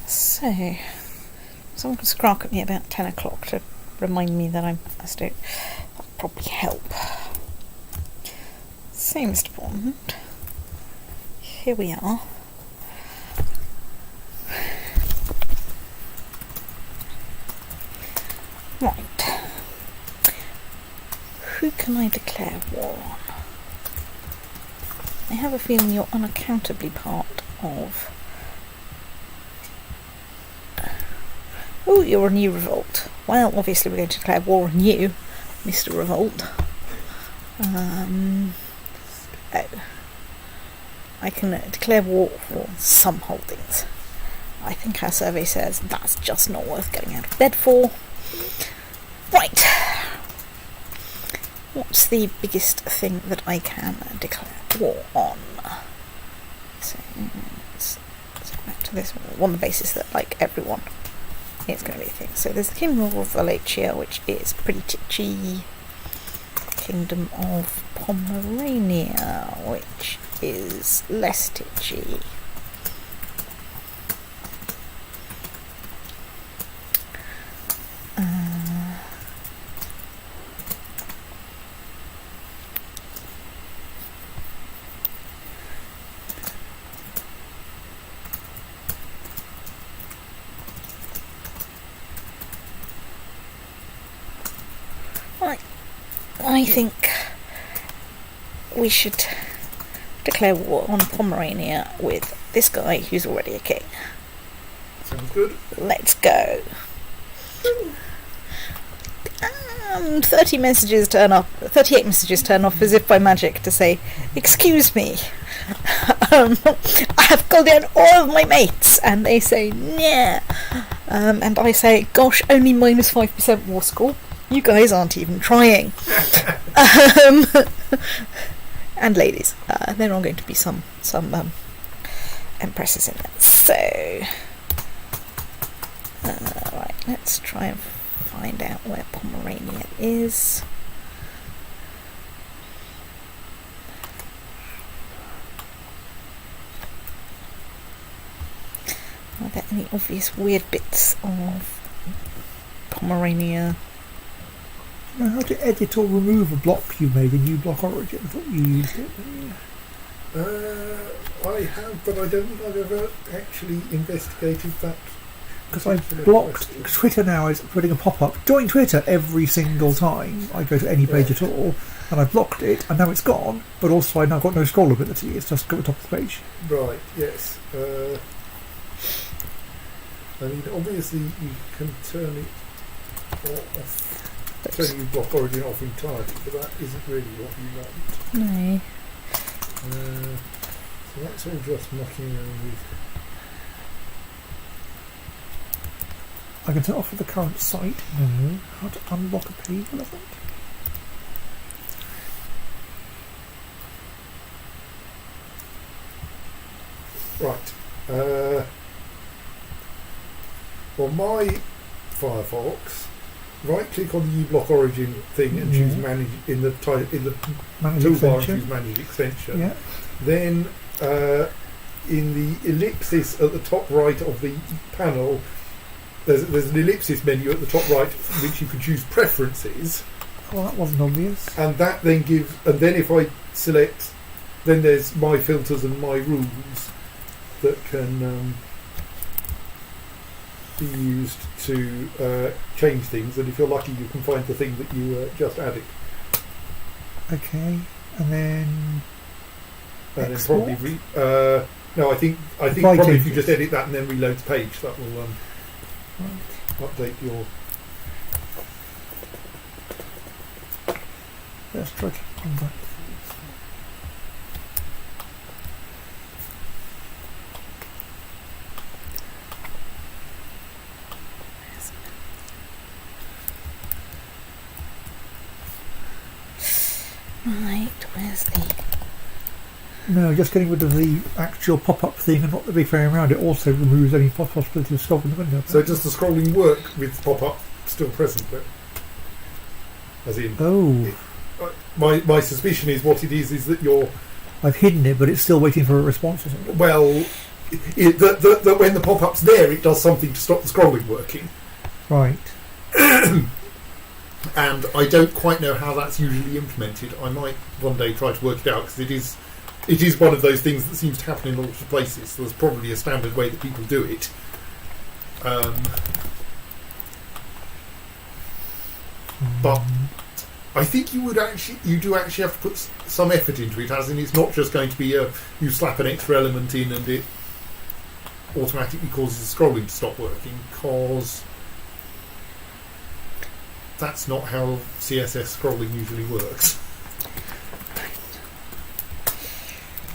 So someone can skrark at me about 10 o'clock to remind me that I must do it. That'll probably help. So, Mr. Bond, here we are. Right. Who can I declare war on? I have a feeling you're unaccountably part of... Oh, you're a new revolt. Well, obviously we're going to declare war on you, Mr. Revolt. Oh. I can declare war for some holdings. I think our survey says that's just not worth getting out of bed for. Right. What's the biggest thing that I can declare war on? So, let's go back to this one on the basis that, like everyone, it's going to be a thing. So there's the Kingdom of Wallachia, which is pretty titchy. Kingdom of Pomerania, which is less titchy. I think we should declare war on Pomerania with this guy who's already a king. Sounds good. Let's go. 38 messages turn off as if by magic to say, excuse me, I have called down all of my mates, and they say, nah. And I say, gosh, only minus 5% war score. You guys aren't even trying. And ladies, there are going to be some empresses in there. So, right, let's try and find out where Pomerania is. Are there any obvious weird bits of Pomerania? How to edit or remove a block you made, a new block origin? I thought you used it. I have, but I don't think I've ever actually investigated that. Because I blocked Twitter now is putting a pop-up. Join Twitter every single time I go to any page at all, and I blocked it, and now it's gone. But also I've now got no scroll ability. It's just got the top of the page. Right. Yes. I mean, obviously you can turn it off. Turn your block origin off entirely, but that isn't really what you want. No. So that's all just mucking around with. I can turn off the current site. How to unlock a page element? Right. On my Firefox, right-click on the uBlock Origin thing and choose Manage in the toolbar and choose Manage Extension. Yeah. Then, in the ellipsis at the top right of the panel, there's an ellipsis menu at the top right, which you can choose Preferences. Oh, that wasn't obvious. And that then gives, and then if I select, then there's my filters and my rules that can be used to change things, and if you're lucky you can find the thing that you just added. Okay, and then probably no, I think probably if you just edit that and then reload the page, that will update your. Let's try on that. Right, where's the... No, just getting rid of the actual pop-up thing and not the big frame around it also removes any possibility of scrolling the window. So does the scrolling work with pop-up still present then? As in... Oh. My suspicion is what it is that you're... I've hidden it, but it's still waiting for a response or something. Well, that when the pop-up's there, it does something to stop the scrolling working. Right. And I don't quite know how that's usually implemented. I might one day try to work it out, because it is one of those things that seems to happen in lots of places. So there's probably a standard way that people do it. But I think you do actually have to put some effort into it, as in it's not just going to be you slap an extra element in and it automatically causes the scrolling to stop working, because that's not how CSS scrolling usually works.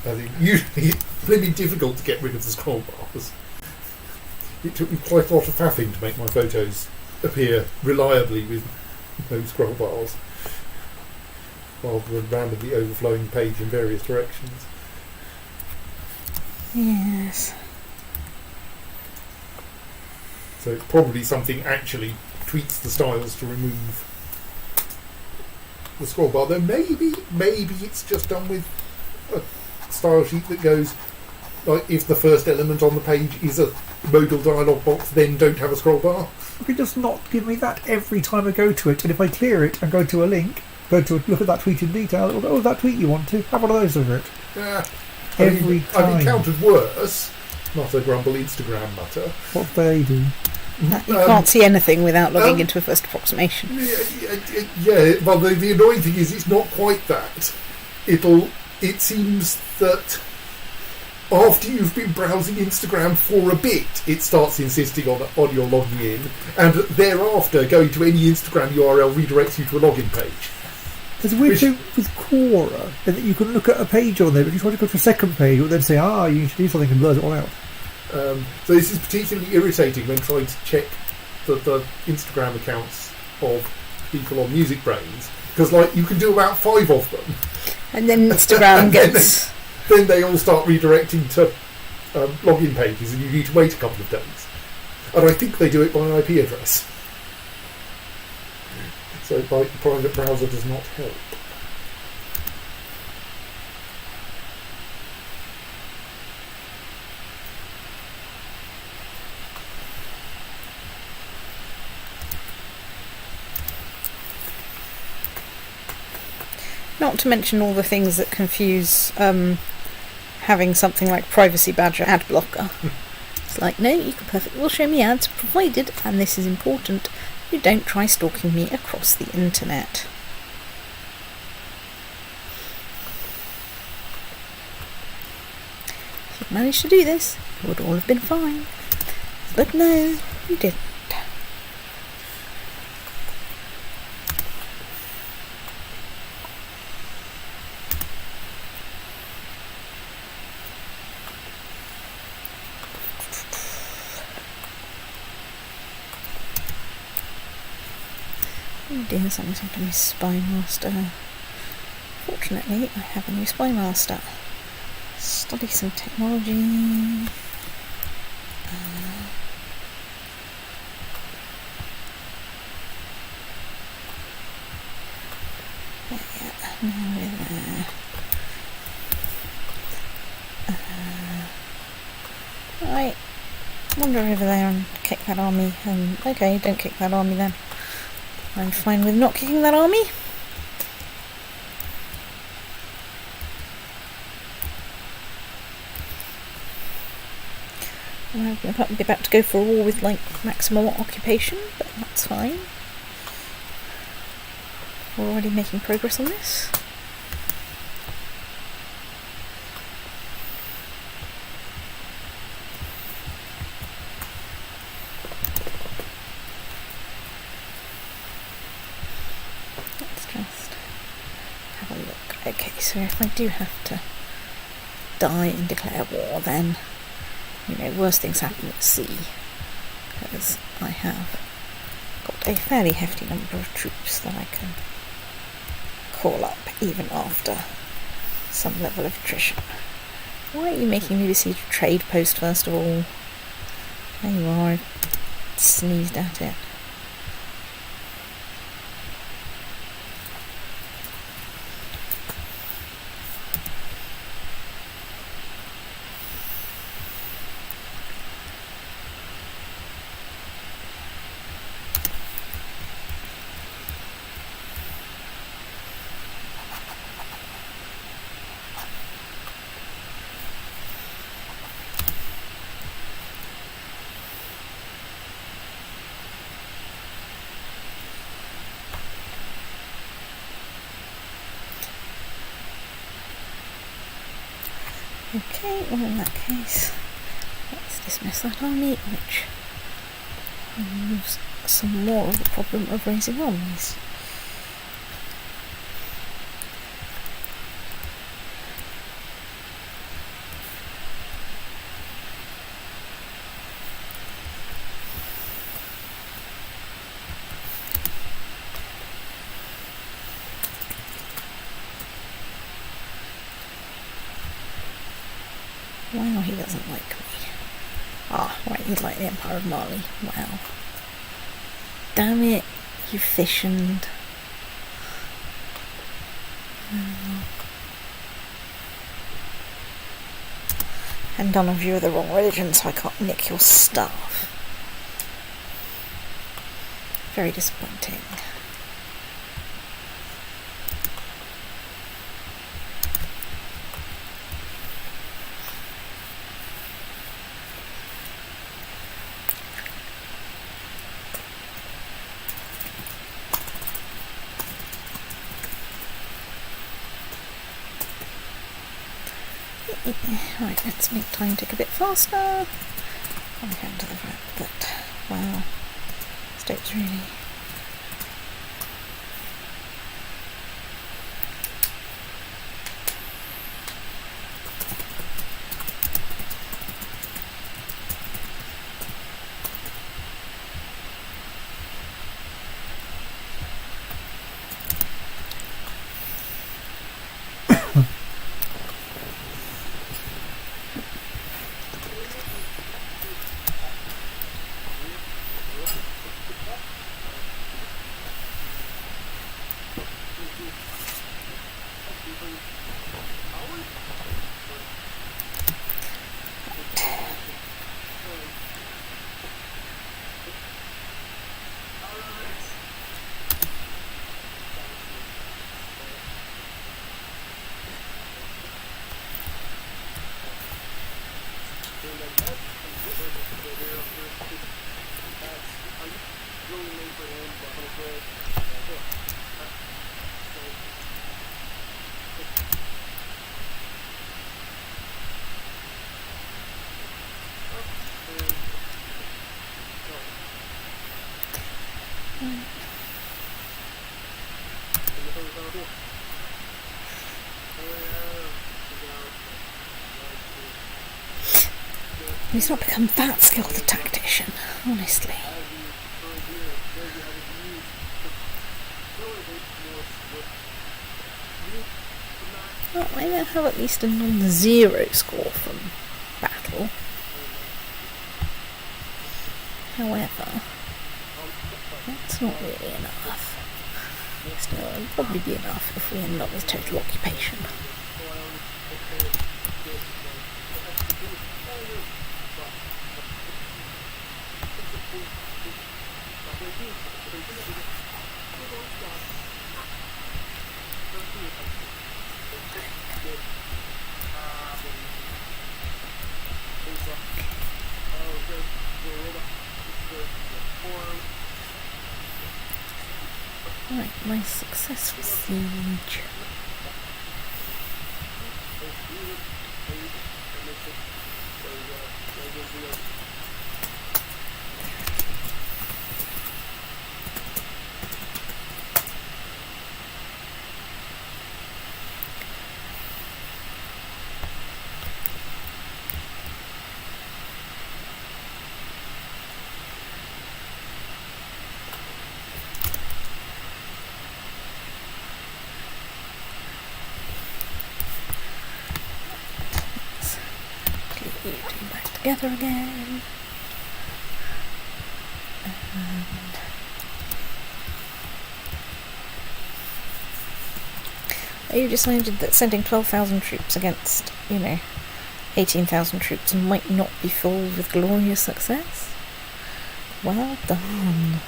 I think usually it's really difficult to get rid of the scroll bars. It took me quite a lot of faffing to make my photos appear reliably with no scroll bars, rather than randomly overflowing the page in various directions. Yes. So it's probably something actually tweaks the styles to remove the scroll bar. Though maybe it's just done with a style sheet that goes, like, if the first element on the page is a modal dialog box, then don't have a scroll bar. You could just not give me that every time I go to it, and if I clear it and go to a link, look at that tweet in detail, it'll go, oh, that tweet you want to, have one of those over it. Yeah. Every time. I've encountered worse. Mutter, grumble, Instagram mutter. What do they do? You can't see anything without logging into a first approximation. Yeah, well, the annoying thing is it's not quite that. It seems that after you've been browsing Instagram for a bit, it starts insisting on your logging in, and thereafter going to any Instagram URL redirects you to a login page. There's a weird thing with Quora, that you can look at a page on there, but if you try to go to a second page, it will then say, you need to do something, and blurs it all out. So this is particularly irritating when trying to check the Instagram accounts of people on Music Brains, because you can do about 5 of them, and then Instagram gets. Then they all start redirecting to login pages, and you need to wait a couple of days. And I think they do it by IP address. So the private browser does not help. Not to mention all the things that confuse having something like Privacy Badger ad blocker. It's like, no, you can perfectly well show me ads, provided, and this is important, you don't try stalking me across the internet. If you'd managed to do this, it would all have been fine. But no, you didn't. Oh dear, something's happened to my Spy Master. Fortunately, I have a new Spy Master. Study some technology. Now we're there. Right, wander over there and kick that army. Okay, don't kick that army then. I'm fine with not kicking that army. I'm about to go for a war with maximum occupation, but that's fine. We're already making progress on this. Let's just have a look. Okay, so if I do have to die and declare war, then worse things happen at sea, because I have got a fairly hefty number of troops that I can call up even after some level of attrition. Why are you making me besiege a trade post first of all? There you are, I sneezed at it. Okay, well in that case, let's dismiss that army, which removes some more of the problem of raising armies. Wow, he doesn't like me. Ah, right, he'd like the Empire of Mali. Wow. Damn it, you fissioned. And none of you are the wrong religion, so I can't nick your stuff. Very disappointing. Right, let's make time tick a bit faster. On account of the fact that, wow, state's really... He's not become that skilled a tactician, honestly. Well, I now have at least a non-zero score from battle. However, that's not really enough. Still, it'll probably be enough if we end up with total occupation. Right, my successful siege. You two back together again. And you decided that sending 12,000 troops against, 18,000 troops might not be filled with glorious success? Well done.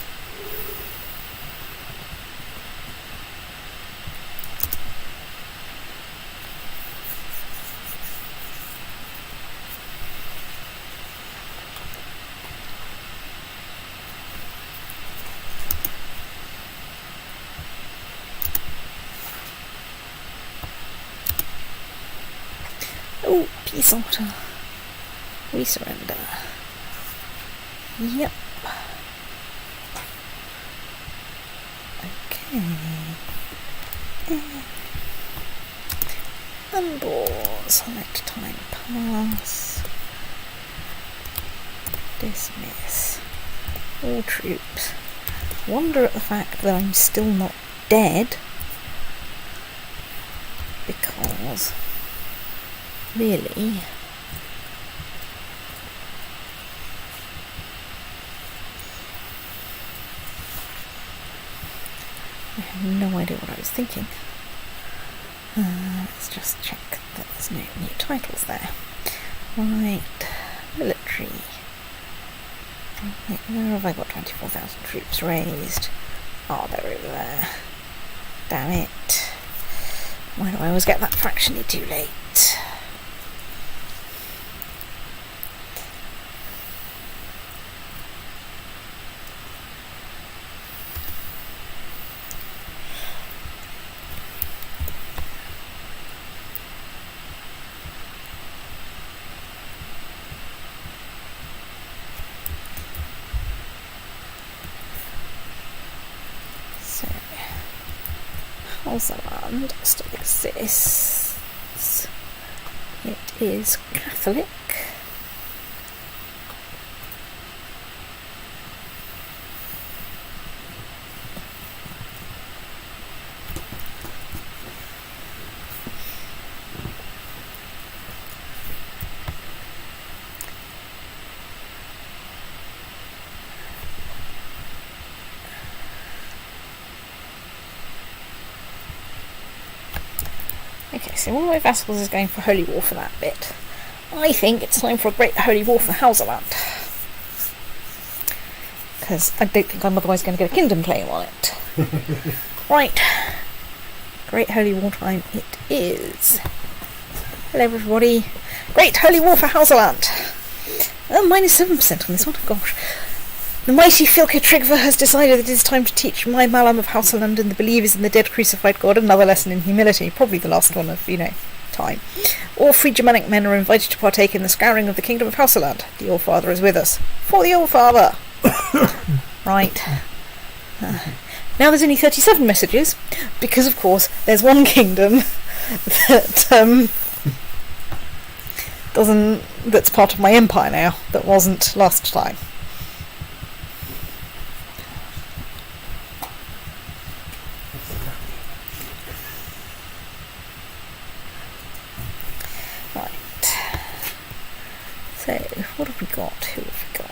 Oh, Peace order. We surrender. Yep. Okay. Unboard. Select time pass. Dismiss. All troops. Wonder at the fact that I'm still not dead. Because, really, I have no idea what I was thinking. Let's just check that there's no new titles there. Right, military. Right, where have I got 24,000 troops raised? Oh, they're over there. Damn it. Why do I always get that fractionally too late? So, Halsaland still exists. It is Catholic. Okay, so one of my vassals is going for Holy War for that bit. I think it's time for a Great Holy War for Halsaland. Because I don't think I'm otherwise going to get a kingdom claim on it. Right. Great Holy War time it is. Hello everybody. Great Holy War for Halsaland. Oh, minus 7% on this one, gosh. The mighty Fylkir Tryggve has decided that it is time to teach my Malam of Halsaland and the believers in the dead crucified God another lesson in humility, probably the last one of, time. All free Germanic men are invited to partake in the scouring of the kingdom of Halsaland. The All-Father is with us. For the All-Father! Right. Now there's only 37 messages, because of course there's one kingdom that that's part of my empire now, that wasn't last time. So, what have we got? Who have we got?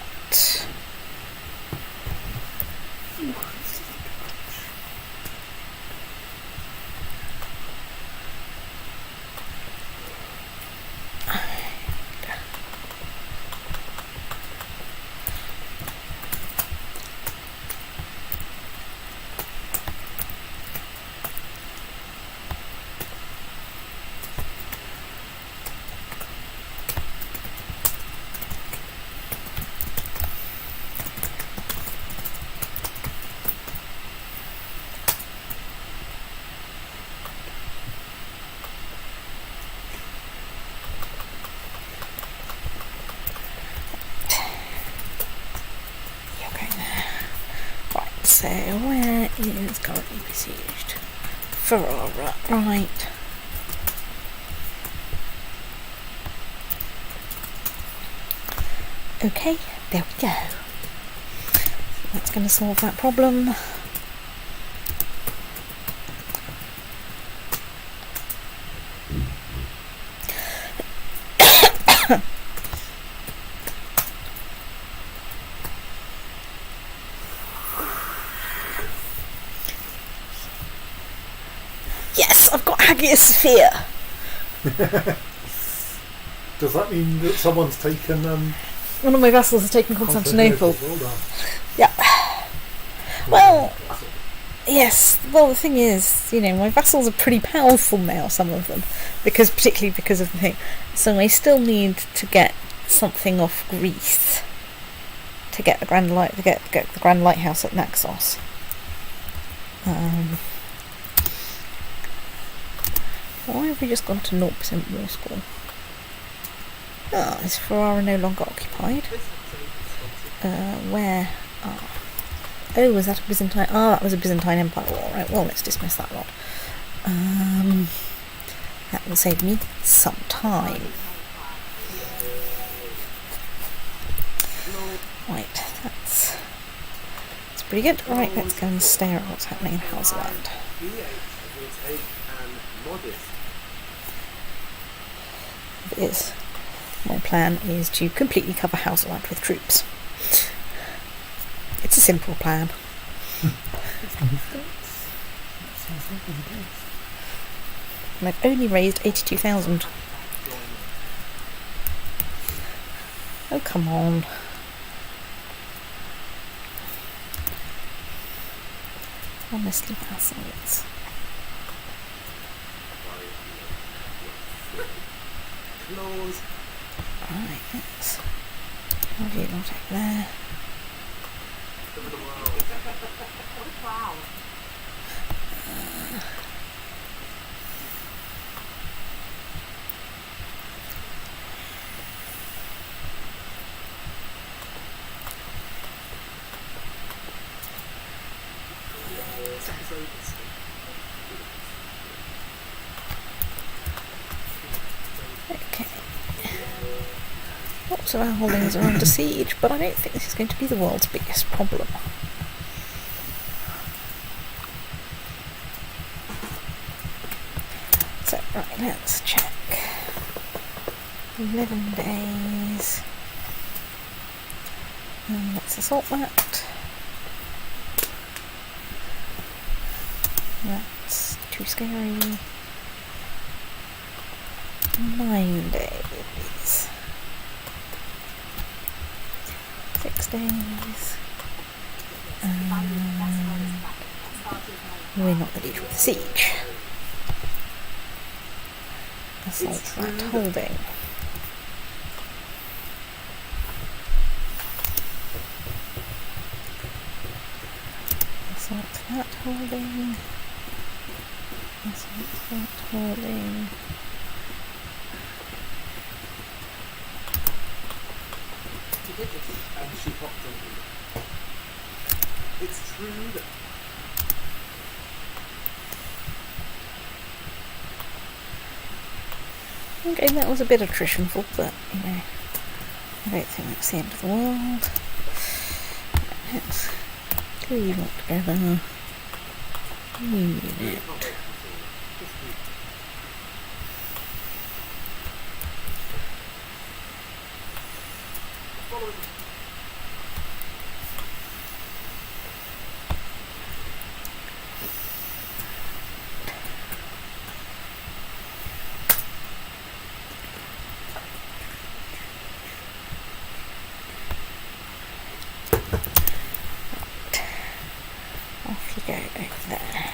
So, where is currently besieged? Ferrara, right. Okay, there we go. That's going to solve that problem. Yes, I've got Hagia Sophia. Does that mean that someone's taken... One of my vassals has taken Constantinople. Well done. Yeah. Well, yes. Well, the thing is, my vassals are pretty powerful now, some of them, particularly because of the thing. So I still need to get something off Greece to get the Grand Lighthouse at Naxos. Why have we just gone to 0% war score? Ah, is Ferrara no longer occupied? Where? Ah. Oh, was that a Byzantine? Ah, that was a Byzantine Empire war. Right, well, let's dismiss that lot. That will save me some time. Right, that's pretty good. Right, let's go and stare at what's happening in Houseland. It is. My plan is to completely cover Houseland with troops. It's a simple plan. And I've only raised 82,000. Oh, come on. Honestly, vassals. Right, let's have you not over there. Wow. Okay. Lots of our holdings are under siege, but I don't think this is going to be the world's biggest problem. So, right, let's check. 11 days. Let's assault that. That's too scary. 9 days. 6 days. We're not ready with the siege. Assault that holding. Assault that holding. Assault that holding. And she popped on. It's true that. Okay, that was a bit attritionful, but, you know, I don't think that's the end of the world. Let's do you want together. Unit. Off you go over there.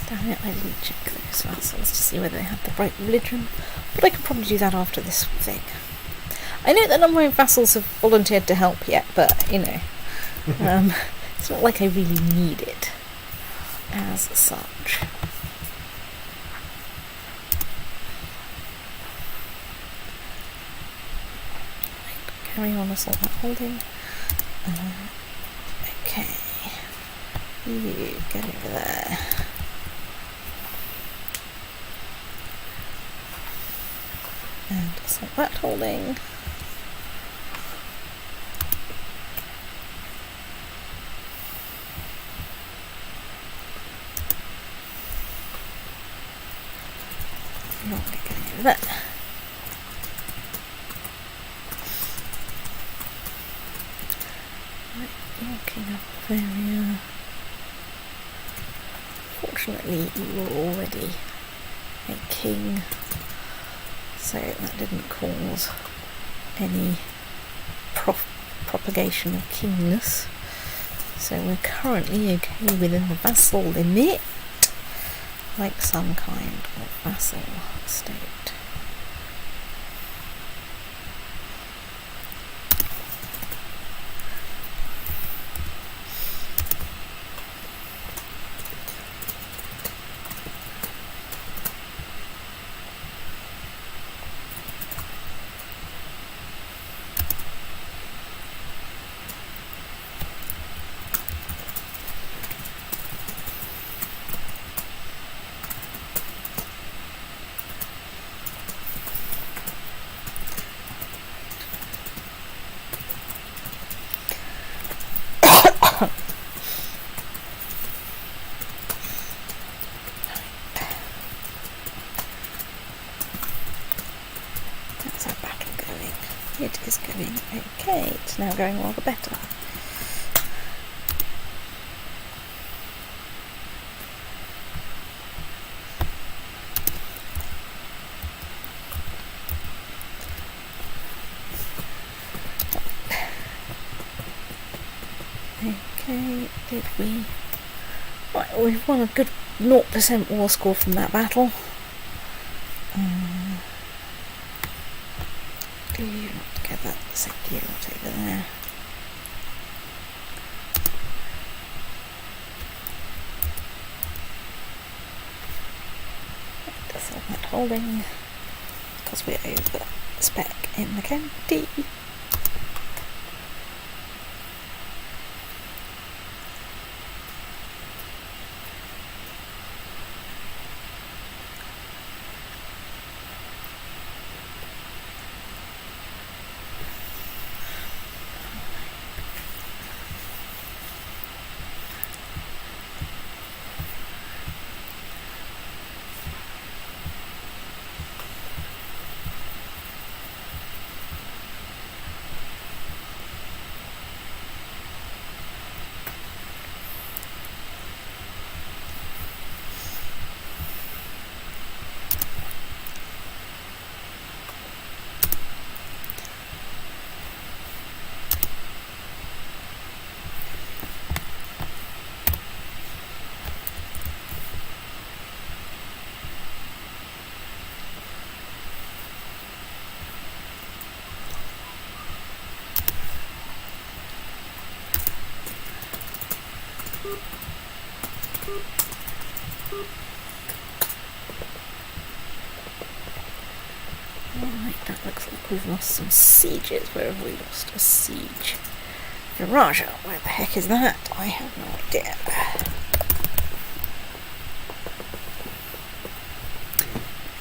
Damn it, I didn't check those vassals to see whether they had the right religion, but I can probably do that after this thing. I know that none of my vassals have volunteered to help yet, but, you know, it's not like I really need it as such. Right, carry on assault that holding. Okay. You get over there. And assault that holding. Not getting over there. Right, locking up area. Fortunately, you were already a king, so that didn't cause any propagation of keenness. So we're currently okay within the vassal limit, like some kind of vassal state. It is going okay. It's now going rather better. Okay, did we... Right, we've won a good 0% war score from that battle. Do you want to get that secure over there? That's all that holding, because we're over spec in the county. Right, that looks like we've lost some sieges. Where have we lost a siege? Viraja, where the heck is that? I have no idea.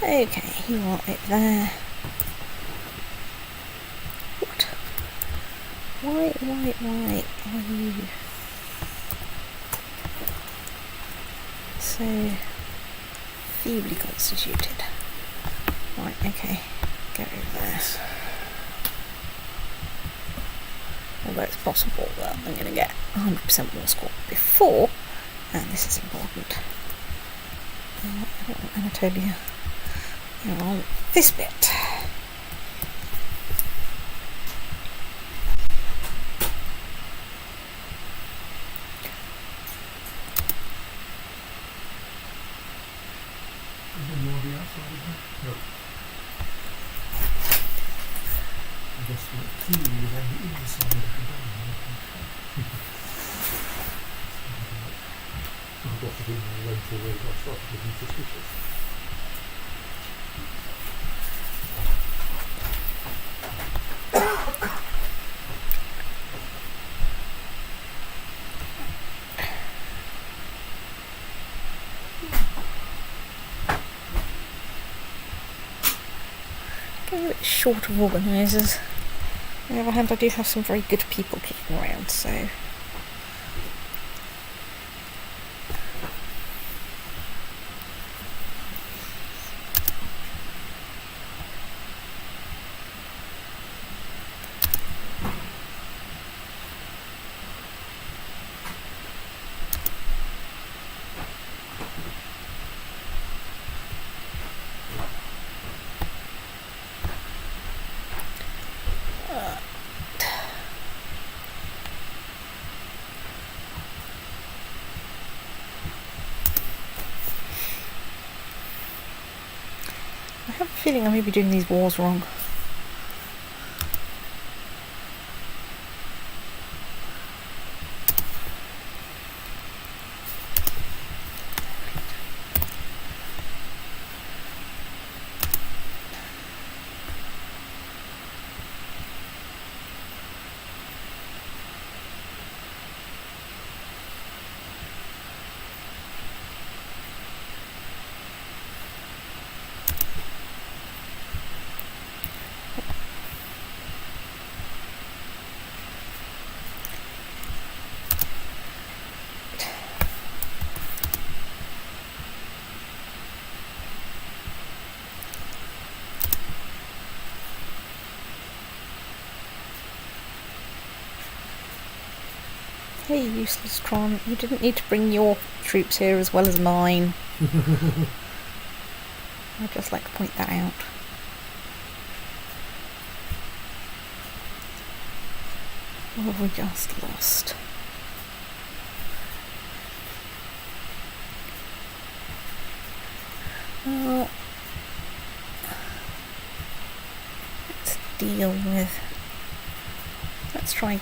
Okay, you are over there. What? Why are you so feebly constituted? Right, okay, go over there. Although it's possible that I'm going to get 100% war score before, and this is important. I don't want Anatolia. I want this bit. Getting a bit short of organisers. On the other hand, I do have some very good people kicking around, so... feeling I may be doing these wars wrong. Hey, useless Tron, you didn't need to bring your troops here as well as mine. I'd just like to point that out. What have we just lost? Well, let's deal with... Let's try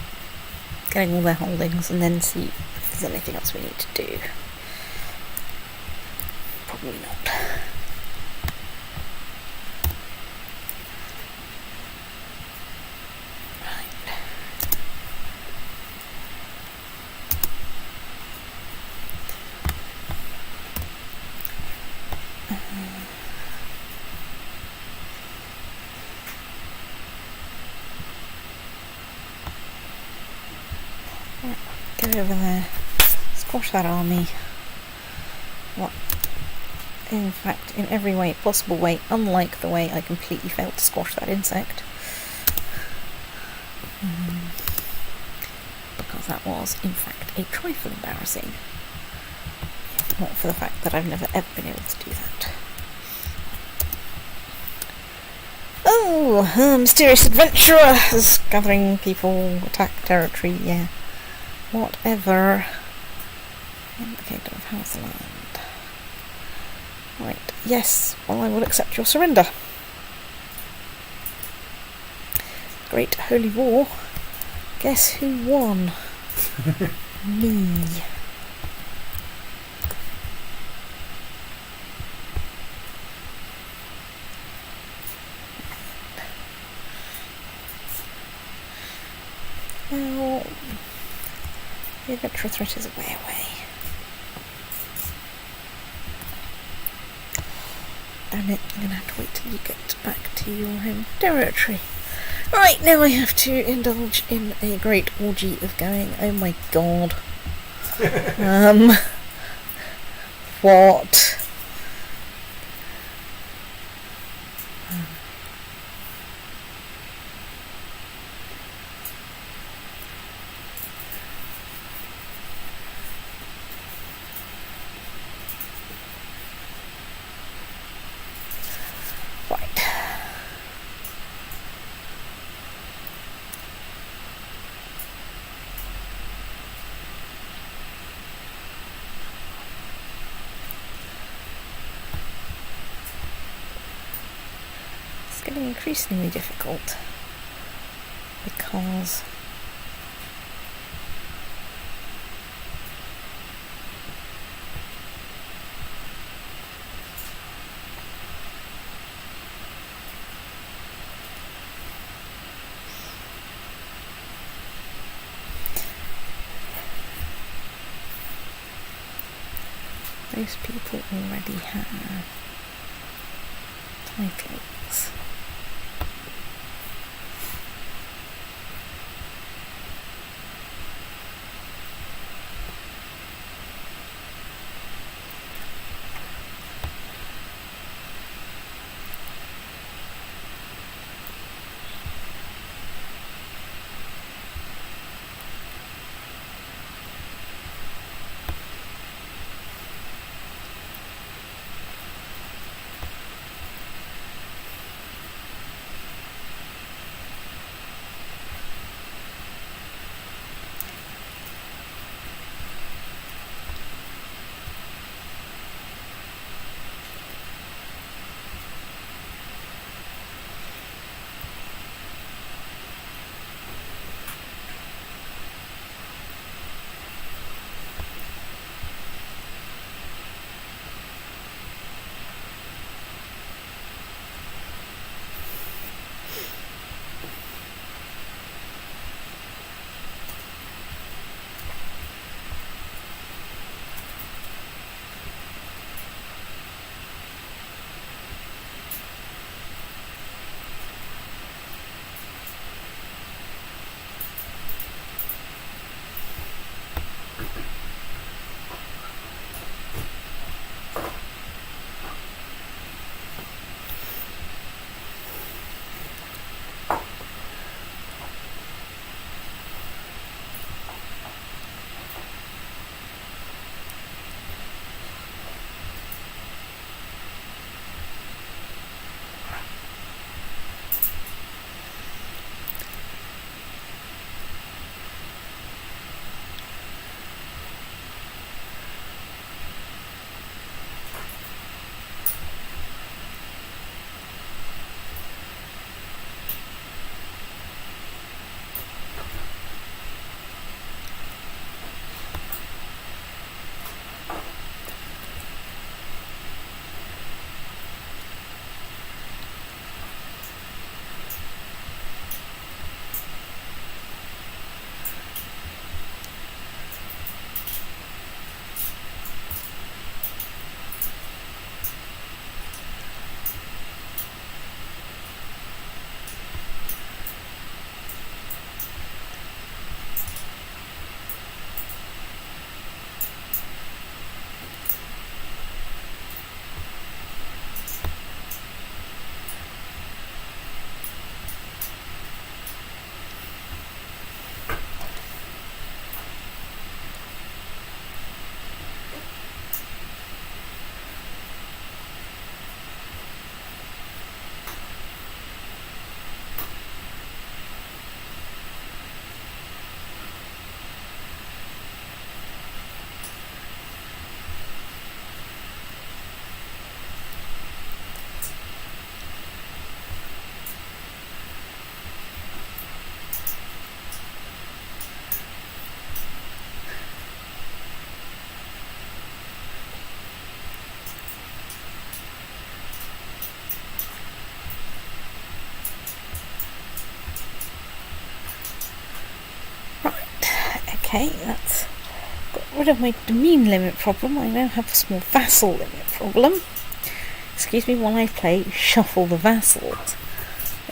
getting all their holdings and then see if there's anything else we need to do. Probably not. Get over there, squash that army. What? In fact, in every way possible way, unlike the way I completely failed to squash that insect. Because that was, in fact, a trifle embarrassing. If not for the fact that I've never ever been able to do that. Oh, mysterious adventurers! Gathering people, attack territory, yeah. Whatever. In the Kingdom of Houseland. Right, yes, well I will accept your surrender. Great Holy War. Guess who won? Me. Well, the adventurer threat is way away. Damn it, I'm going to have to wait till you get back to your home territory. Right, now I have to indulge in a great orgy of going, oh my god. What? Getting increasingly difficult because those people already have titles. Okay, that's got rid of my domain limit problem. I now have a small vassal limit problem. Excuse me while I play Shuffle the Vassals.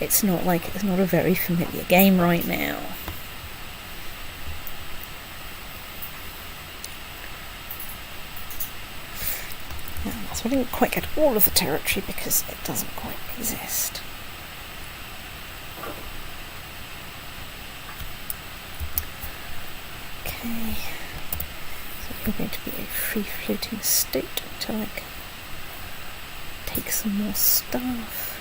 It's not a very familiar game right now. So I didn't quite get all of the territory because it doesn't quite exist. Okay, so you're going to be a free-floating state until I can take some more stuff.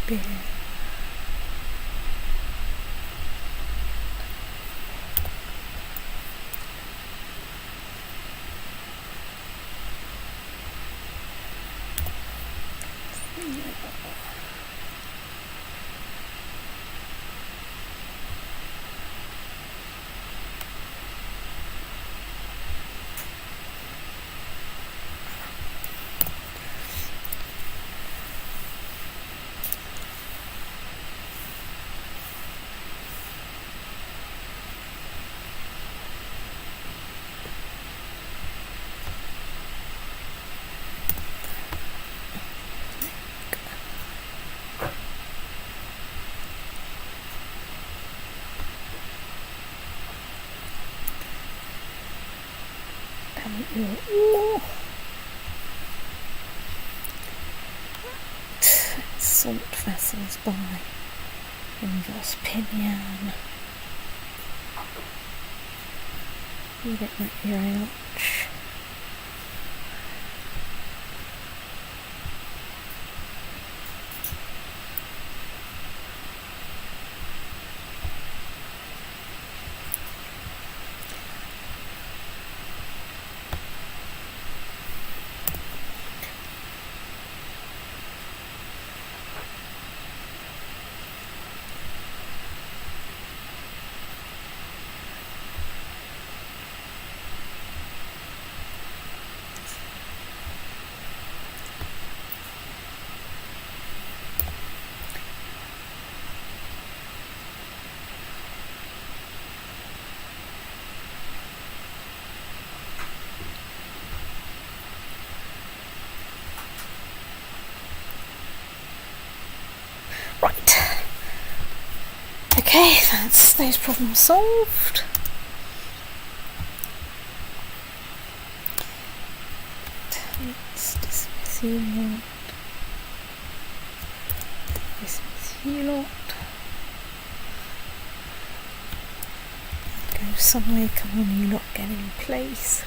Beer. Salt vessels by Inverse Pinion. You don't like me very much. Right. Okay, that's those problems solved. Let's dismiss you lot. Dismiss you lot. Go somewhere, come on, you lot, get in place.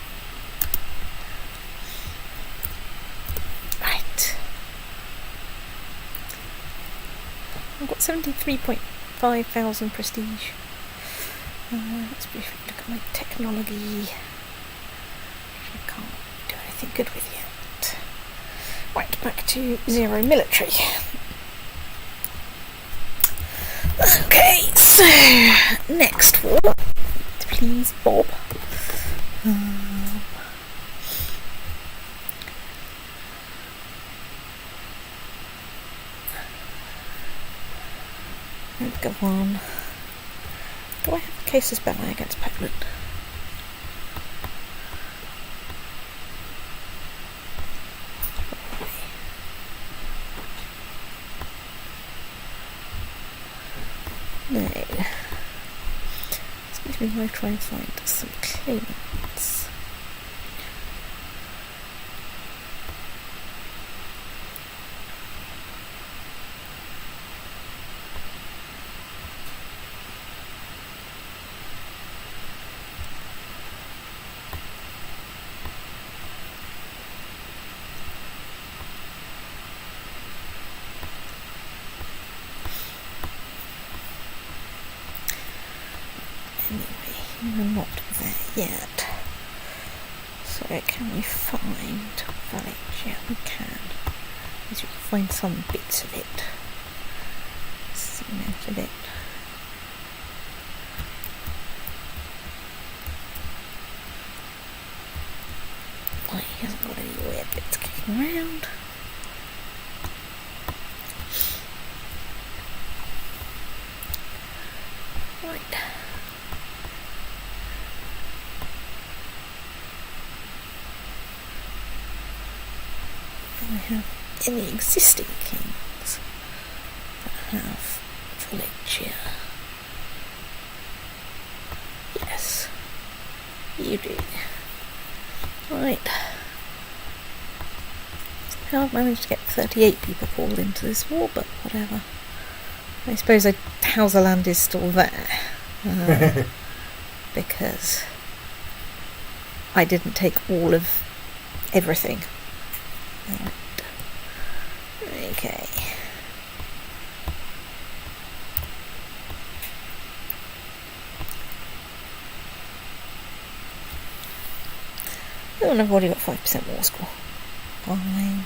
I've got 73.5 thousand prestige. Let's briefly look at my technology. I can't do anything good with yet. Right, back to 0 military. Okay, so next war, please, Bob. Go on. Do I have a casus belli against Poland? No. Excuse me while I try and find some claimants. Anyway, we're not there yet. So can we find village? Yeah, we can. At least we can find some bits of it. Zoom out a bit. Oh, he hasn't got any weird bits kicking around. Right. Do we have any existing kings that have village here? Yes, you do. Right. Somehow I've managed to get 38 people called into this war, but whatever. I suppose Hauserland is still there. Because I didn't take all of everything. Right. Okay. Oh, and I've already got 5% war score. Fine.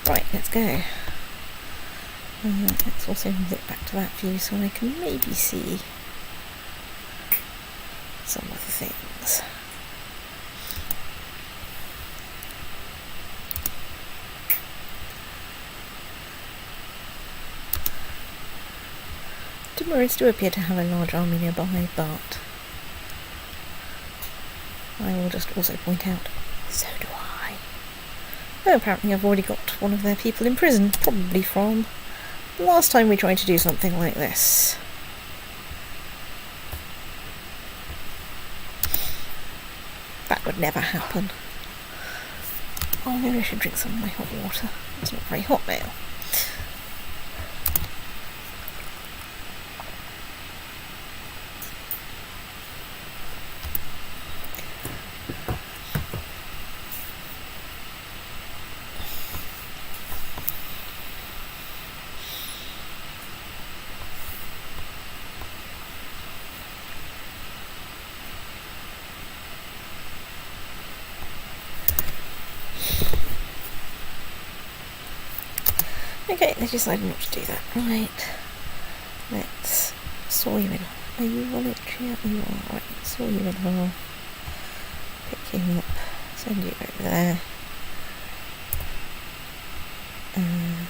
Right, let's go. Let's also zip back to that view so I can maybe see some of the things. Timurids do appear to have a large army nearby, but I will just also point out, so do I. Oh, apparently I've already got one of their people in prison, probably from the last time we tried to do something like this. That would never happen. Oh, maybe I should drink some of my hot water. It's not very hot now. Okay, they decided not to do that. Right. Let's saw you in. Are you village? Yeah, you are. Right, saw you in half. Pick you up. Send you over there. And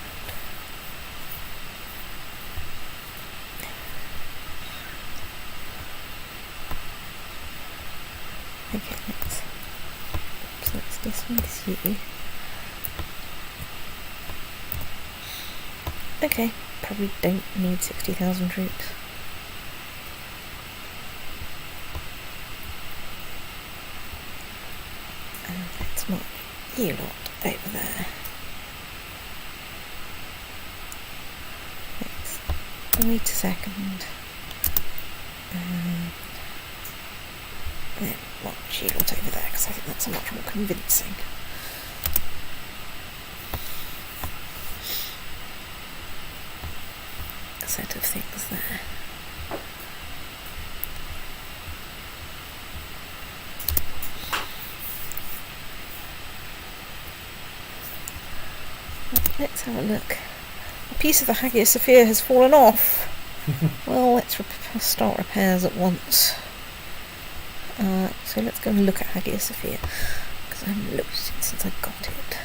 okay, let's dismiss you. Okay, probably don't need 60,000 troops. And let's mark you lot over there. Let's wait a second. And then march you lot over there, because I think that's a much more convincing. Set of things there. Right, let's have a look. A piece of the Hagia Sophia has fallen off. Well, let's start repairs at once. So let's go and look at Hagia Sophia, because I haven't looked at it since I got it.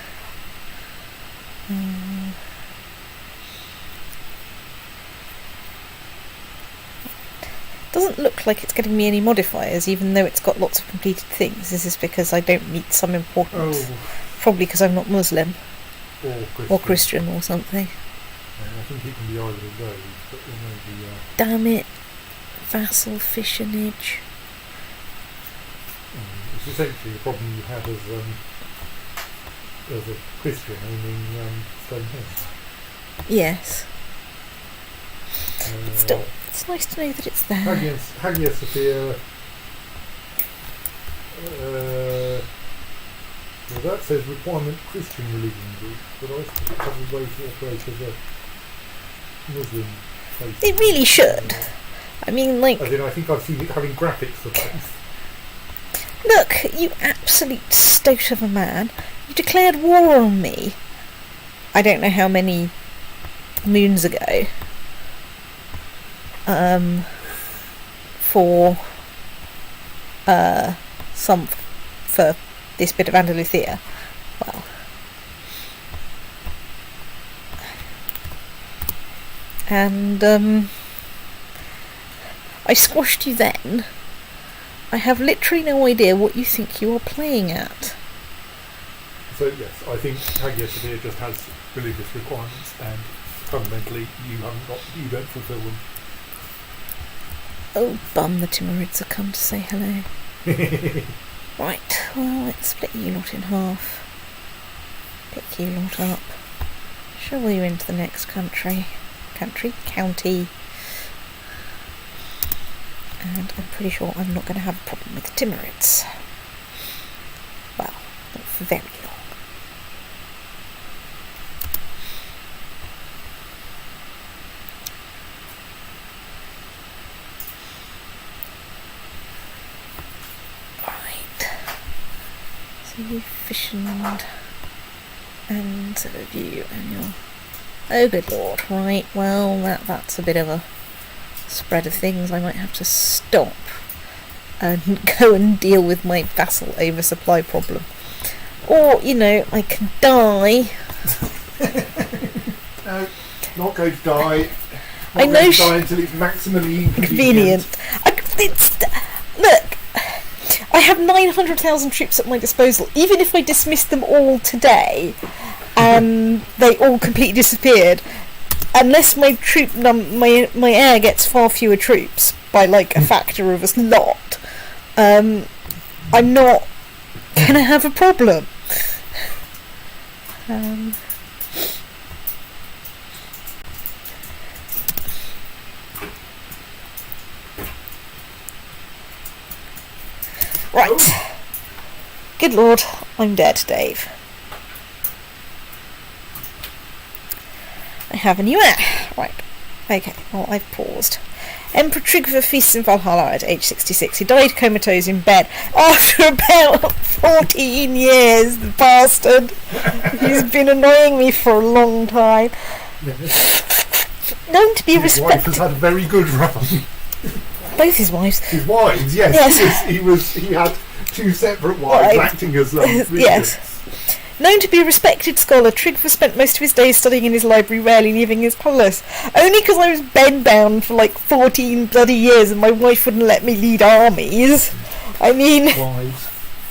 Doesn't look like it's getting me any modifiers, even though it's got lots of completed things. Is this because I don't meet some important... Oh. Probably because I'm not Muslim. Or Christian. Or Christian or something. I think it can be either of those, but there may be... Damn it. Vassal fissionage. It's essentially the problem you have as a Christian owning Stonehenge. Yes. Still, it's nice to know that it's there. Hagia Sophia. Well, that says requirement Christian religion group, but I suppose probably way to operate as a Muslim place. It really should. I mean, like... As in, I think I've seen it having graphics for both. Look, you absolute stoat of a man. You declared war on me. I don't know how many moons ago. For this bit of Andalusia. Well... And, I squashed you then. I have literally no idea what you think you are playing at. So yes, I think Hagia Sophia just has religious requirements, and fundamentally you don't fulfil them. Oh, bum, the Timurids have come to say hello. Right, well, let's split you lot in half. Pick you lot up. Shovel you into the next county. And I'm pretty sure I'm not going to have a problem with the Timurids. Well, not for very long. Right. So you fissioned and sort of you and your... Oh, good lord. Right, well, that's a bit of a spread of things. I might have to stop and go and deal with my vassal oversupply problem. Or, you know, I can die. No, not going to die. I know going to die until it's maximally inconvenient. Look, I have 900,000 troops at my disposal. Even if I dismiss them all today, and they all completely disappeared, unless my my heir gets far fewer troops by like a factor of a lot, I'm not gonna have a problem. Right. Good lord, I'm dead, Dave. I have a new heir. Right. Okay, well, I've paused. Emperor Tryggve feasts in Valhalla at age 66. He died comatose in bed after about 14 years, the bastard. He's been annoying me for a long time. Known to be His wife has had a very good run. Both his wives. His wives, yes. He had two separate wives acting as yes. Known to be a respected scholar, Tryggve spent most of his days studying in his library, rarely leaving his palace. Only because I was bedbound for like 14 bloody years and my wife wouldn't let me lead armies. I mean... My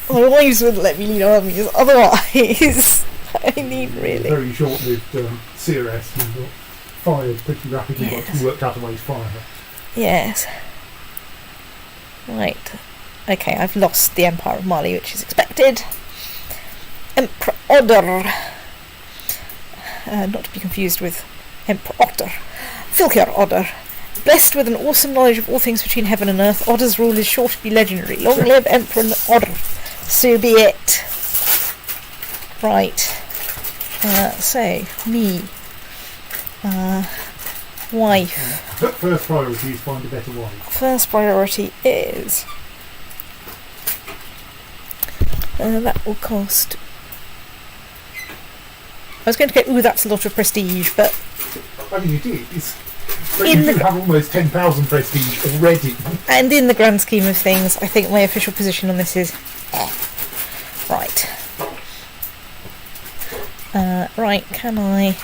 wives wouldn't let me lead armies, otherwise... I mean, really. Very short-lived CRS who got fired pretty rapidly once he worked out a way to fire her. Yes. Right. Okay, I've lost the Empire of Mali, which is expected. Emperor Naddoðr, not to be confused with Emperor Otter. Fylkir Tryggve, blessed with an awesome knowledge of all things between heaven and earth. Odder's rule is sure to be legendary. Long live Emperor Naddoðr. So be it. Right. So, me. Wife. First priority is find a better wife. First priority is... that will cost... I was going to go, ooh, that's a lot of prestige, but... I mean, you did. But you do have almost 10,000 prestige already. And in the grand scheme of things, I think my official position on this is... Right. Right, can I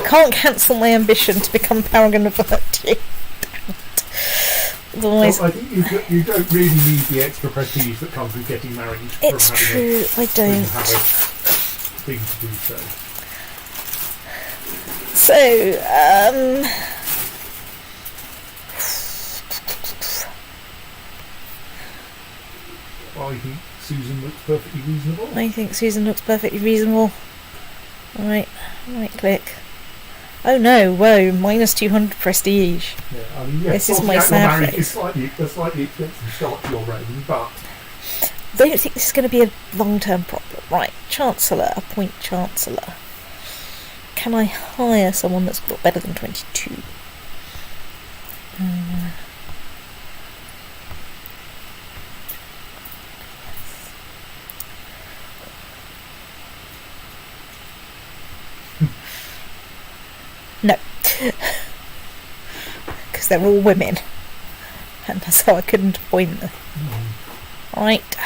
can't cancel my ambition to become Paragon of Virtue. Otherwise... Well, I think you don't really need the extra prestige that comes with getting married. It's true, I don't. Have a thing to do so. So, I think Susan looks perfectly reasonable. I think Susan looks perfectly reasonable. Right click. Oh no, whoa, minus 200 prestige. Yeah, I mean, yes, this is my sad face. It's slightly expensive start to your reign, but... I don't think this is going to be a long-term problem. Right, Chancellor, appoint Chancellor. Can I hire someone that's got better than 22? No. Because they're all women. And so I couldn't appoint them. Right.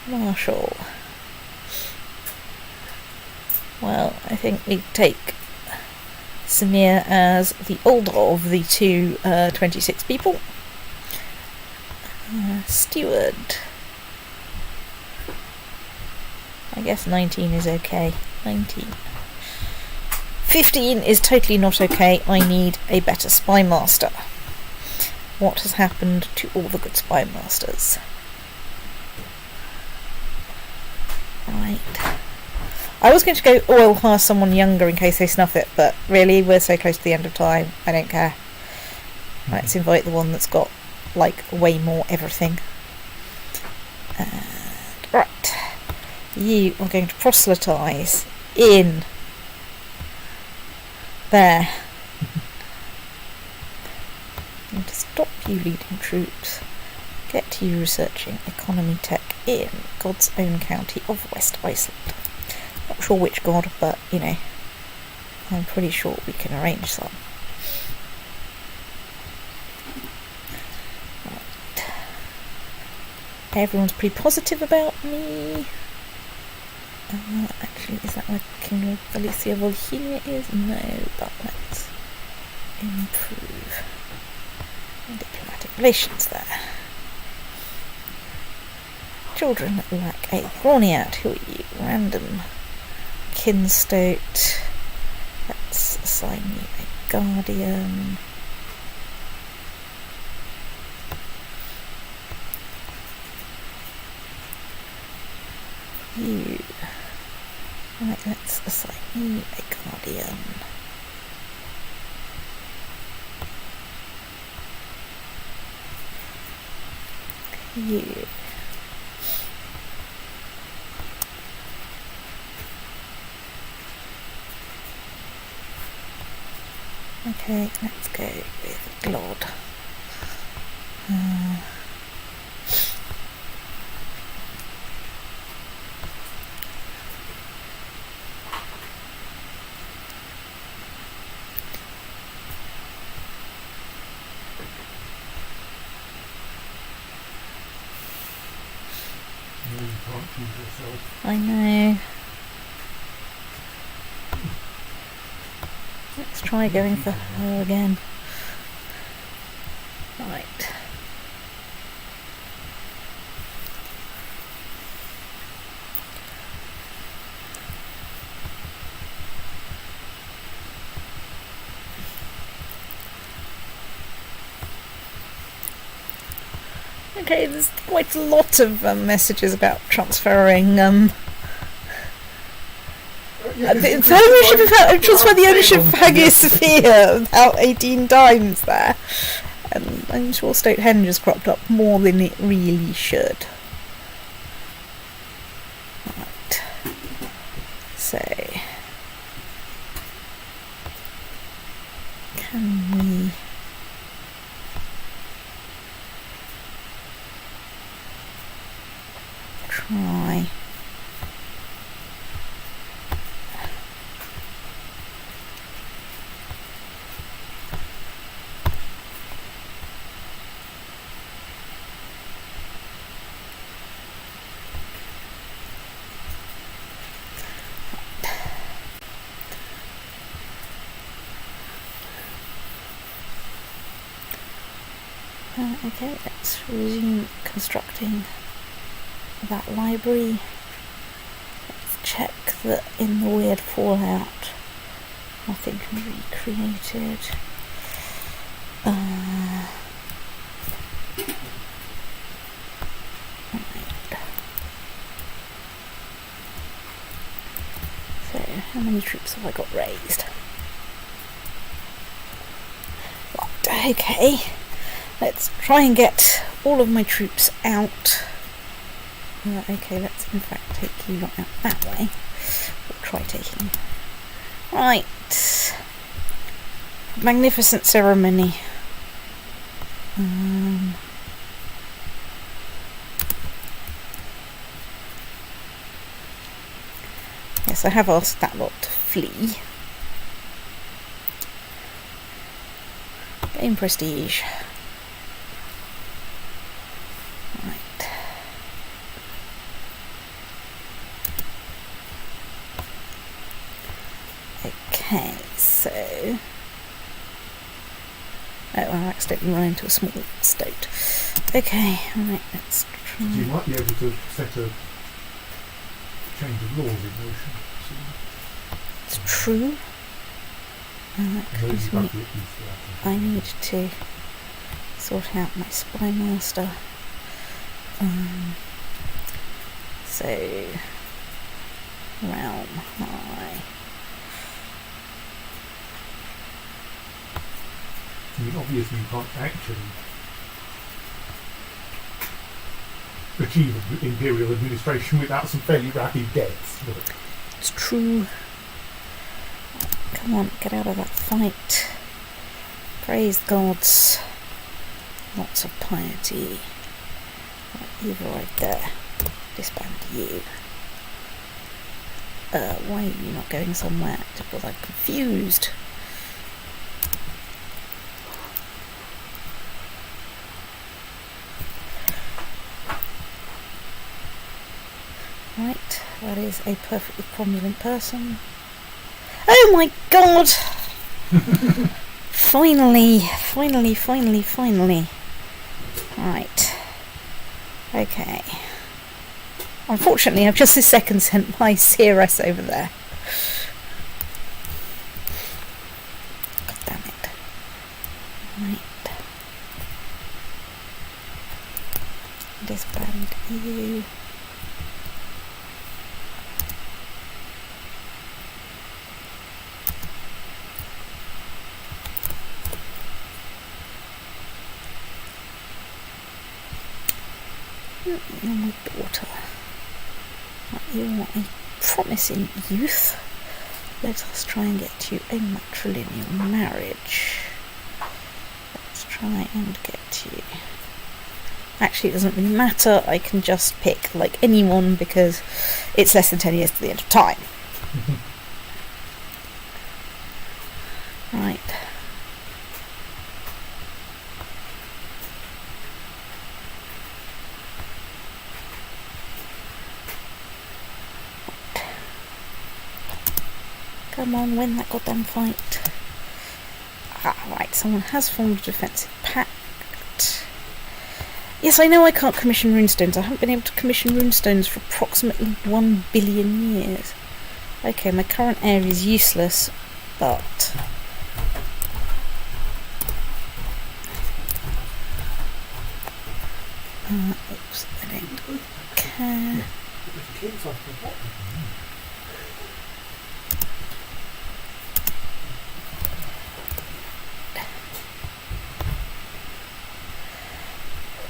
Marshall. Well, I think we take Samir as the older of the two 26 people. Steward. I guess 19 is okay. 19. 15 is totally not okay. I need a better spy master. What has happened to all the good spy masters? Right. I was going to go, I'll hire someone younger in case they snuff it, but really, we're so close to the end of time, I don't care. Right, let's invite the one that's got, like, way more everything. And, right. You are going to proselytise in there. And to stop you leading troops, get you researching economy tech in God's own county of West Iceland. Not sure which god, but, you know, I'm pretty sure we can arrange some. Right. Everyone's pretty positive about me. Actually, is that where King of Galicia Volhynia is? No, but let's improve diplomatic relations there. Children lack a Broniat. Who are you? Random Kinstote. Let's assign you a guardian. You. Right, let's assign you a guardian. You. Okay, let's go with Glod. I know. Let's try going for her again. Right. Okay, there's quite a lot of messages about transferring the ownership of transfer the ownership of Hagia Sophia about 18 times there. And I'm sure Stonehenge has cropped up more than it really should. Right. So can we try okay, let's resume constructing that library. Let's check that in the weird fallout nothing can be recreated. Right. So how many troops have I got raised? Right, okay. Let's try and get all of my troops out. Okay, let's in fact take you out that way. We'll try taking you. Right. Magnificent ceremony. Yes, I have asked that lot to flee. Gain prestige. Right. Okay, so... Oh, I accidentally run into a small stoat. Okay, right, let's try... You might be able to set a change of laws in motion. It's true. I need to sort out my spy master. So realm high. I mean, obviously you can't actually achieve imperial administration without some fairly rapid deaths. But It's true. Come on, get out of that fight. Praise the gods. Lots of piety. Right, you've arrived there. Disband you. Why are you not going somewhere? Because I'm confused. Right, that is a perfectly cromulent person. Oh my god! Finally. Right. Okay. Unfortunately, I've just this second sent my CRS over there. God damn it. Right. Disband you. You're my daughter. You're a promising youth. Let us try and get you a matrilineal marriage. Let's try and get you... Actually, it doesn't really matter. I can just pick, like, anyone because it's less than 10 years to the end of time. Right. Come on, win that goddamn fight. Right, someone has formed a defensive pact. Yes, I know I can't commission runestones. I haven't been able to commission runestones for approximately 1 billion years. Okay, my current heir is useless, but... oops, I don't care.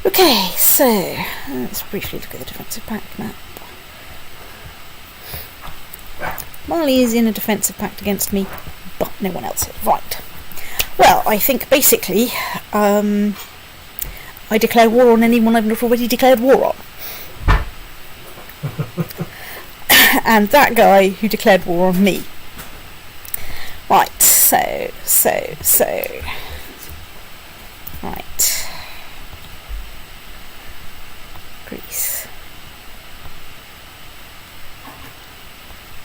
Okay, so let's briefly look at the defensive pact map. Marley is in a defensive pact against me, but no one else is. Right. Well, I think basically I declare war on anyone I've not already declared war on. And that guy who declared war on me. Right, so. Right. Greece.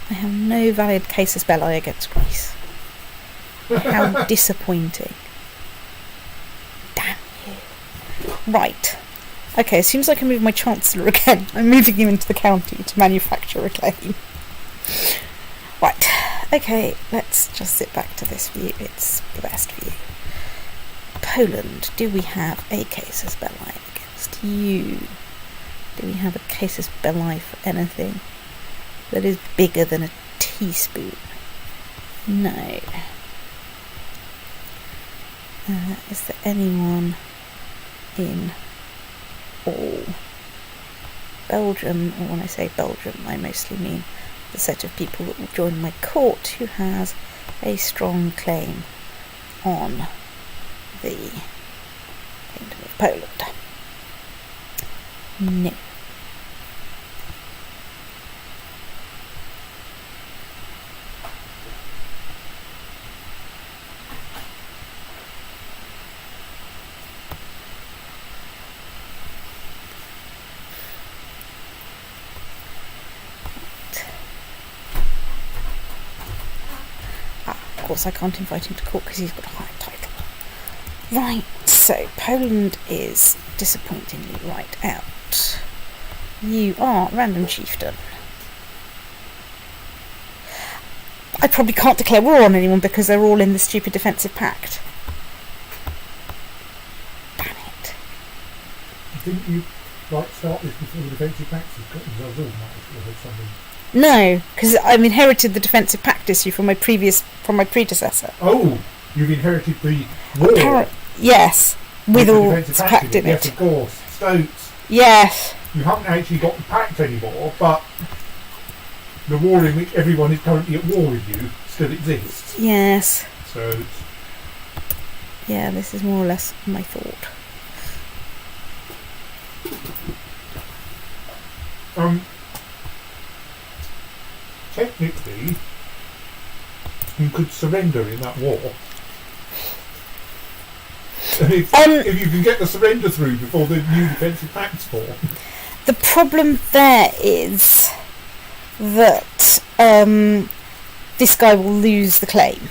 I have no valid casus belli against Greece. How disappointing. Damn you. Right. Okay, it seems like I'm moving my Chancellor again. I'm moving him into the county to manufacture a claim. Right. Okay, let's just sit back to this view. It's the best view. Poland. Do we have a casus belli against you? Do we have a casus belli for anything that is bigger than a teaspoon? No. Is there anyone in all Belgium? Or when I say Belgium, I mostly mean the set of people that will join my court who has a strong claim on the Kingdom of Poland. No. of course I can't invite him to court because he's got a higher title. Right, so Poland is disappointingly right out. You are Random Chieftain. I probably can't declare war on anyone because they're all in the stupid defensive pact. Damn it. Didn't you start this before the defensive pact has got themselves organised, or had something? No, because I've inherited the defensive pact issue from my predecessor. Oh, you've inherited the war. Yes, with all the defensive pact in yes, it. of course. Stoats. Yes. You haven't actually got the pact anymore, but the war in which everyone is currently at war with you still exists. Yes. So, yeah, this is more or less my thought. Technically, you could surrender in that war. And if you can get the surrender through before the new defensive pact's formed. The problem there is that this guy will lose the claim,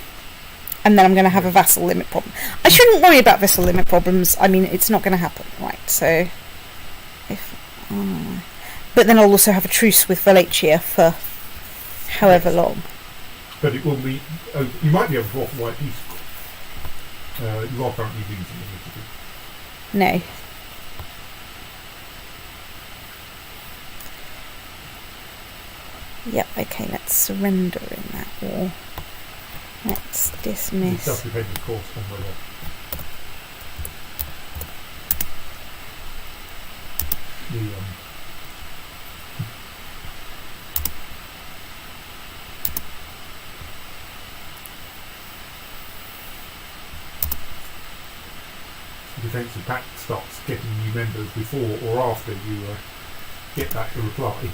and then I'm going to have a vassal limit problem. I shouldn't worry about vassal limit problems. I mean, it's not going to happen, right? So, but then I'll also have a truce with Wallachia for however long. But it will be. You might be able to offer white peace. You are currently losing a little bit. No. Yep, okay, let's surrender in that war. Let's dismiss. It does depend, of course, on whether the defensive pact starts getting new members before or after you get back to reply.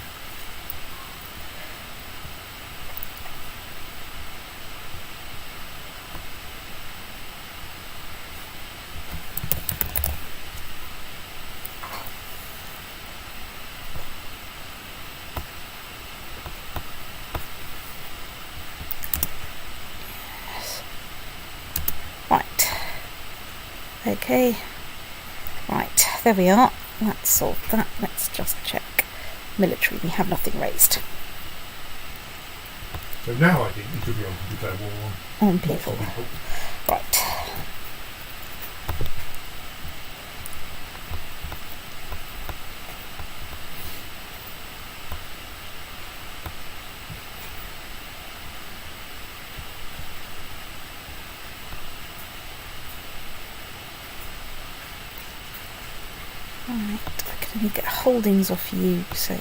Okay, right, there we are. Let's solve that. Let's just check. Military, we have nothing raised. So now I think you should be able to declare war on people. Right. Right, I can only get holdings off you, so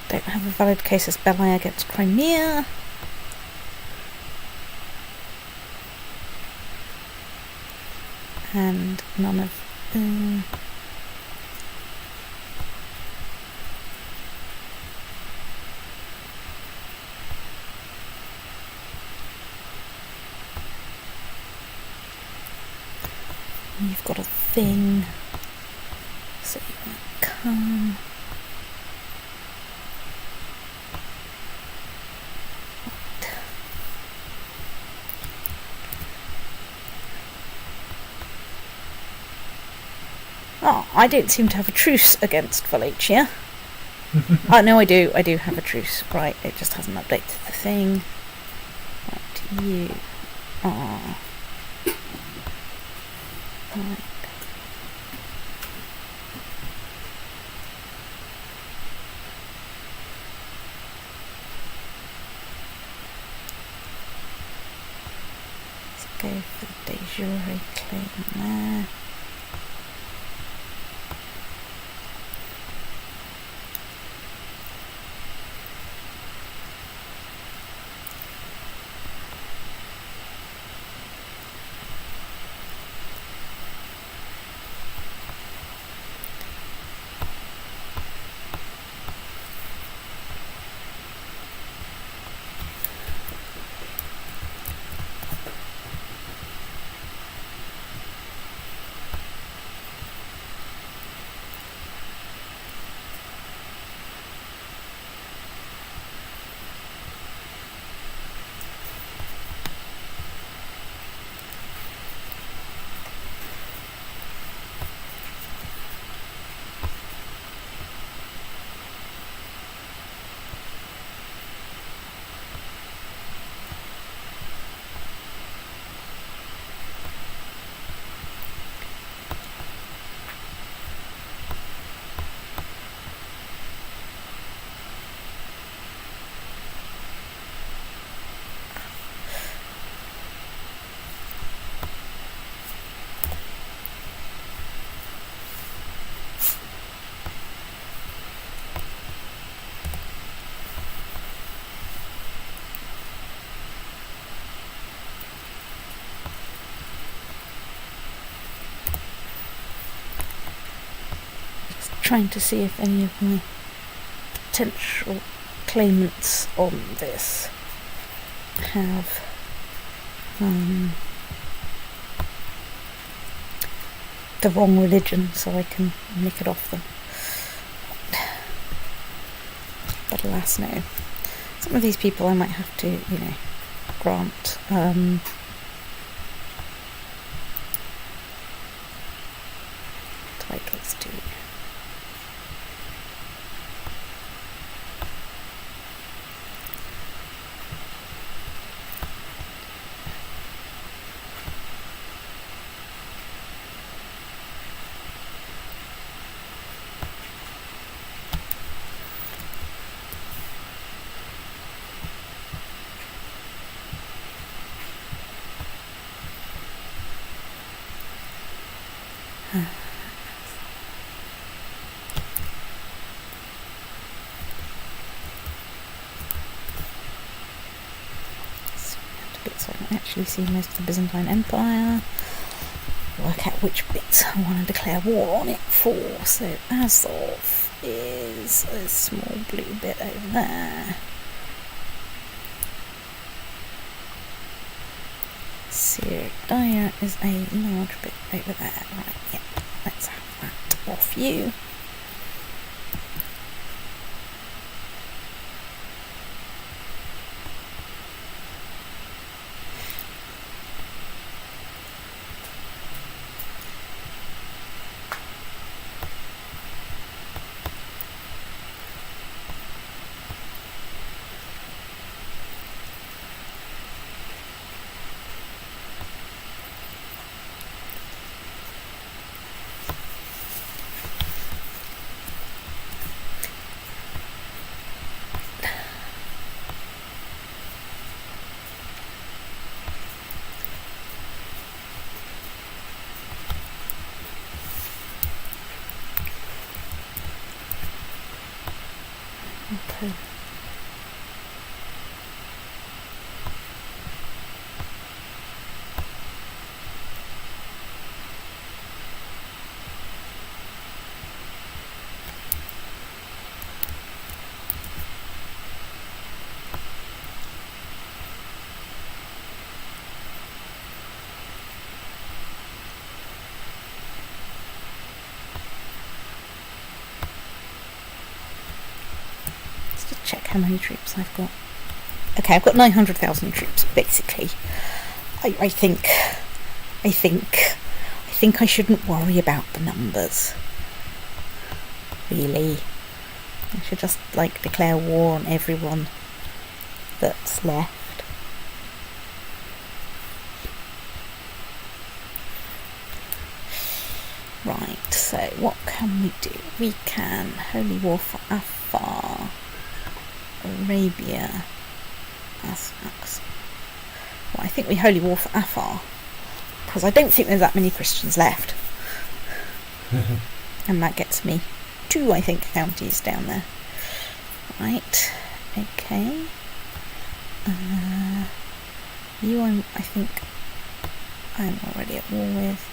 don't have a valid case as belli against Crimea. And none of you've got a thing, so you might come. Oh, I don't seem to have a truce against Wallachia. Oh, no, I do have a truce. Right, it just hasn't updated the thing. Right, you are... Right. Let's go for the de jure claim there. trying to see if any of my potential claimants on this have the wrong religion, so I can nick it off them. But alas, no. Some of these people I might have to, grant titles to. So I can actually see most of the Byzantine Empire, work out which bits I want to declare war on it for. So Azov is a small blue bit over there. Syria is a large bit over there. Right, yeah, let's have that off you. Okay. Check how many troops I've got. Okay, I've got 900,000 troops, basically. I think I shouldn't worry about the numbers. Really. I should just, declare war on everyone that's left. Right, so what can we do? We can Holy War for Afar. Arabia. Well, I think we Holy War for Afar, because I don't think there's that many Christians left. And that gets me 2, I think, counties down there. Right, okay. You, I think I'm already at war with.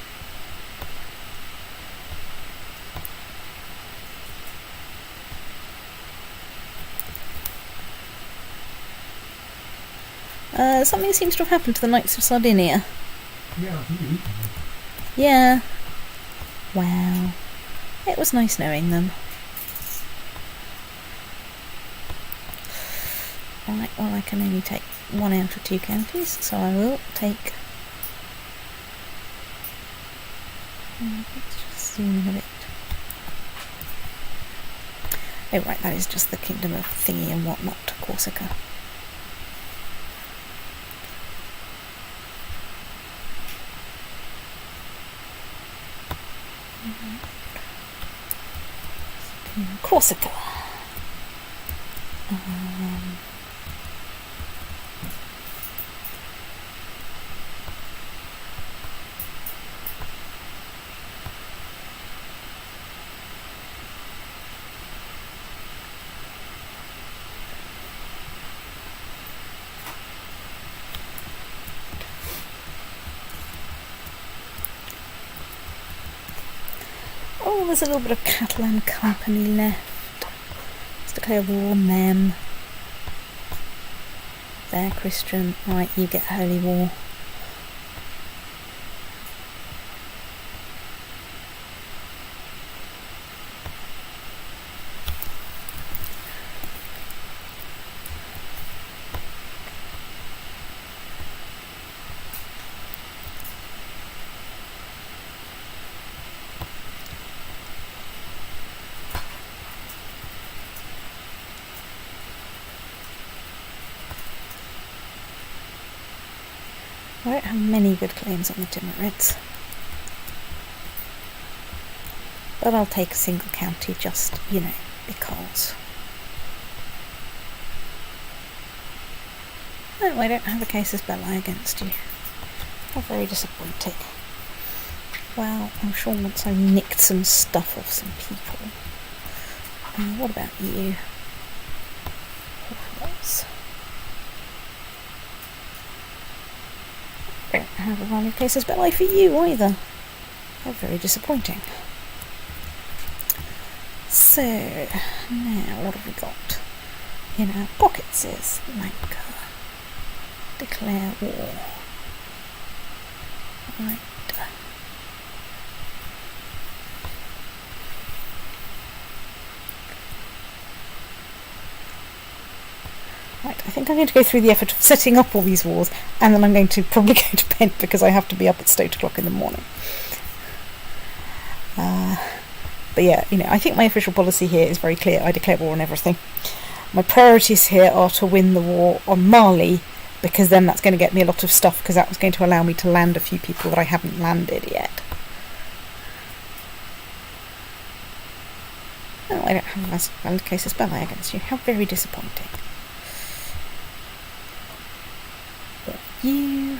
Something seems to have happened to the Knights of Sardinia. Yeah, you. Yeah. Wow. It was nice knowing them. Right, well, I can only take 1 out of 2 counties, so I will take... Let's just zoom in a bit. Oh, right, that is just the Kingdom of Thingy and whatnot, Corsica. Corsica. Oh, there's a little bit of Catalan company left. Let's declare war on them. They're Christian. Right, you get holy war. I don't have many good claims on the Timurids, but I'll take a single county just, because. No, I don't have a casus belli against you. How very disappointing. Well, I'm sure once I've nicked some stuff off some people. What about you? I don't have a valid casus belli for you either. How very disappointing. So, now what have we got? In our pockets is Lanka. Declare war. Right. Right, I think I'm going to go through the effort of setting up all these wars, and then I'm going to probably go to bed because I have to be up at 8 o'clock in the morning. But yeah, I think my official policy here is very clear. I declare war on everything. My priorities here are to win the war on Mali, because then that's going to get me a lot of stuff, because that was going to allow me to land a few people that I haven't landed yet. Oh, I don't have a valid casus belli against you. How very disappointing. You...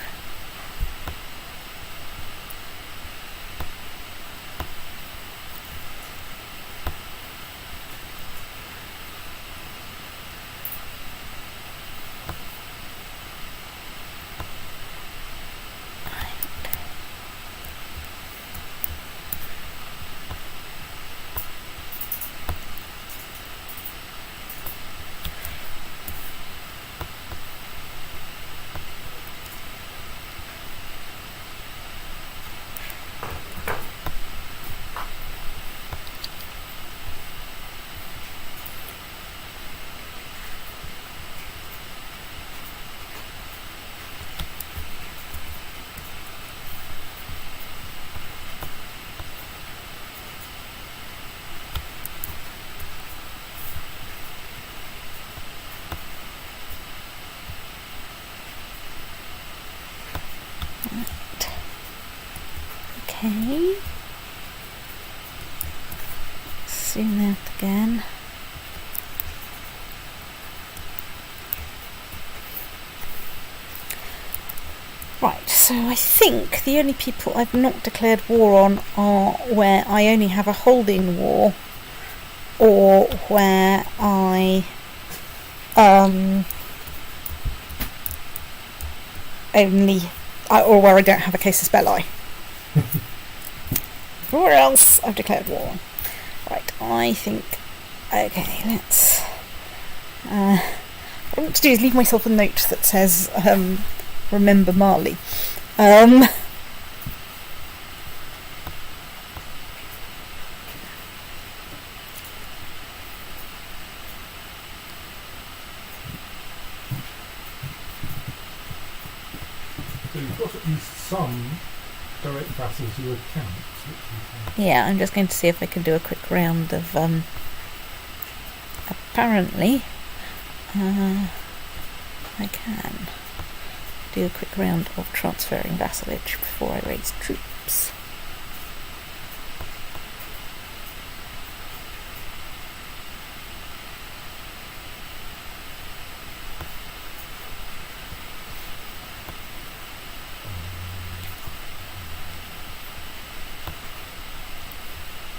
Okay. Zoom out again. Right, so I think the only people I've not declared war on are where I only have a holding war, or where I or where I don't have a casus belli. Or else I've declared war on. Right, I think... Okay, let's... what I want to do is leave myself a note that says, remember Mali. So you've got at least some direct vassals who are counts. Yeah, I'm just going to see if I can do a quick round of, apparently, I can do a quick round of transferring vassalage before I raise troops.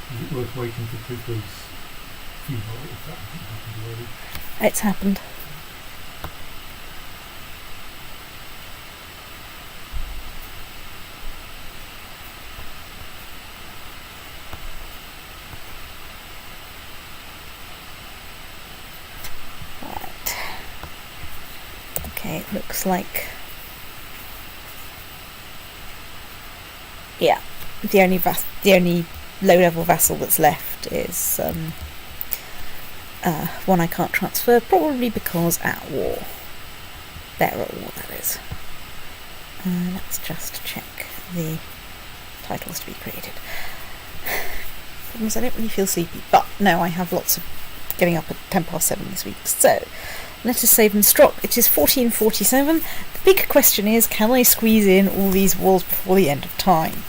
Is it worth waiting for Tryggve's funeral if that hasn't happened already? It's happened. Okay, looks like... Yeah, the only low-level vassal that's left is one I can't transfer, probably because at war. They're at war, that is. Let's just check the titles to be created. Problems, I don't really feel sleepy, but no, I have lots of getting up at 7:10 this week, so let us save and strop. It is 14:47. The big question is, can I squeeze in all these walls before the end of time?